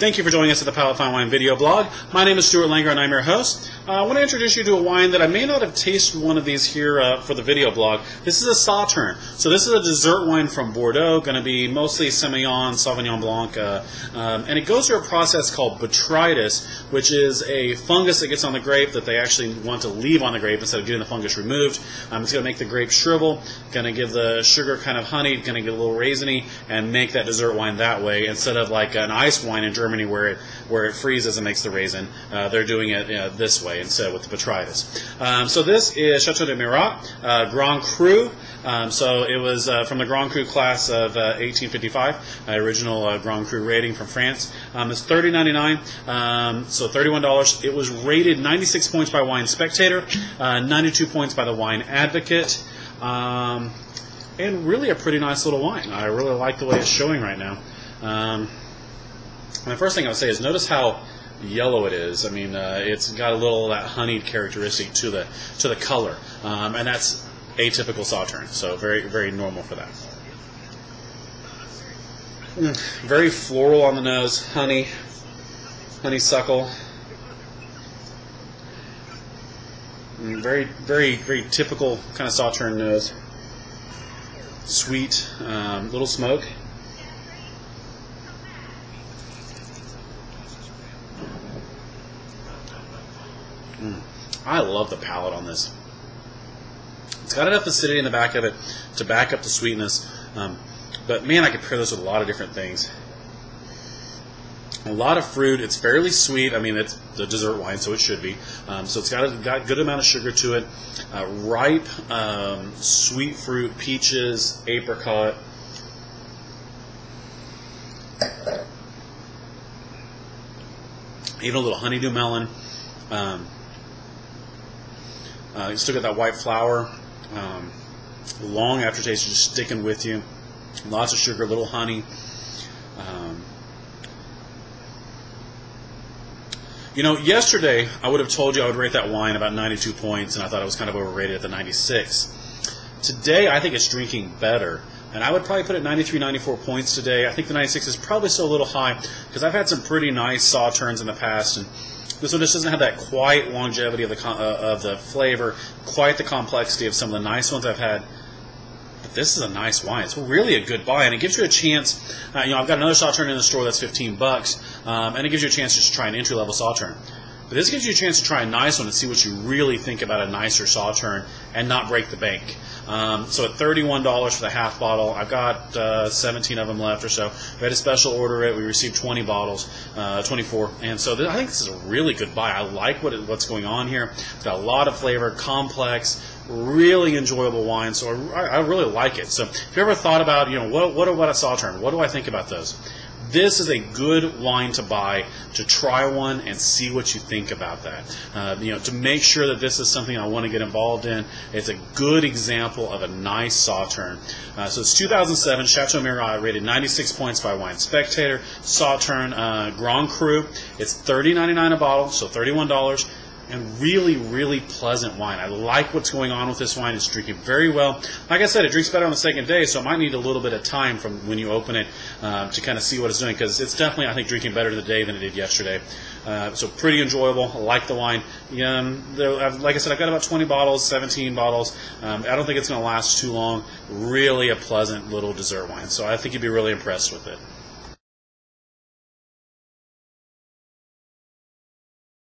Thank you for joining us at the Palate Fine Wine video blog. My name is Stuart Langer and I'm your host. I want to introduce you to a wine that I may not have tasted one of these here for the video blog. This is a Sauternes. So this is a dessert wine from Bordeaux, going to be mostly Semillon, Sauvignon Blanc, and it goes through a process called botrytis, which is a fungus that gets on the grape that they actually want to leave on the grape instead of getting the fungus removed. It's going to make the grape shrivel, going to give the sugar kind of honey, going to get a little raisiny, and make that dessert wine that way instead of like an ice wine in Germany where it freezes and makes the raisin. They're doing it this way instead with the botrytis. So this is Chateau de Myrat, Grand Cru. So it was from the Grand Cru class of 1855, original Grand Cru rating from France. It's $30.99, so $31. It was rated 96 points by Wine Spectator, 92 points by the Wine Advocate, and really a pretty nice little wine. I really like the way it's showing right now. The first thing I would say is notice how yellow it is. I mean, it's got a little of that honeyed characteristic to the color, and that's atypical Sauternes, so very, very normal for that. Very floral on the nose, honeysuckle. Very, very, very typical kind of Sauternes nose. Sweet, little smoke. I love the palate on this. It's got enough acidity in the back of it to back up the sweetness, but man, I could pair this with a lot of different things. A lot of fruit. It's fairly sweet. I mean, it's the dessert wine, so it should be. So it's got a good amount of sugar to it. Ripe, sweet fruit, peaches, apricot. Even a little honeydew melon. You still got that white flour, long aftertaste just sticking with you. Lots of sugar, little honey. You know, yesterday I would have told you I would rate that wine about 92 points, and I thought it was kind of overrated at the 96. Today I think it's drinking better, and I would probably put it 93, 94 points today. I think the 96 is probably still a little high because I've had some pretty nice Sauternes in the past, and this one just doesn't have that quite longevity of the flavor, quite the complexity of some of the nice ones I've had. But this is a nice wine. It's really a good buy, and it gives you a chance. You know, I've got another Sauternes in the store that's $15, and it gives you a chance to try an entry-level Sauternes. But this gives you a chance to try a nice one and see what you really think about a nicer Sauternes and not break the bank. So at $31 for the half bottle, I've got 17 of them left or so. We had a special order it. We received 20 bottles, 24. And so I think this is a really good buy. I like what's going on here. It's got a lot of flavor, complex, really enjoyable wine. So I really like it. So if you ever thought about, you know, what about a Sauternes? What do I think about those? This is a good wine to buy, to try one and see what you think about that. You know, to make sure that this is something I want to get involved in. It's a good example of a nice Sauternes. So it's 2007 Chateau Myrat, rated 96 points by Wine Spectator. Sauternes Grand Cru. It's $30.99 a bottle, so $31. And really, really pleasant wine. I like what's going on with this wine. It's drinking very well. Like I said, it drinks better on the second day, so it might need a little bit of time from when you open it to kind of see what it's doing, because it's definitely, I think, drinking better today than it did yesterday. So pretty enjoyable. I like the wine. Like I said, I've got about 20 bottles, 17 bottles. I don't think it's going to last too long. Really a pleasant little dessert wine, so I think you'd be really impressed with it.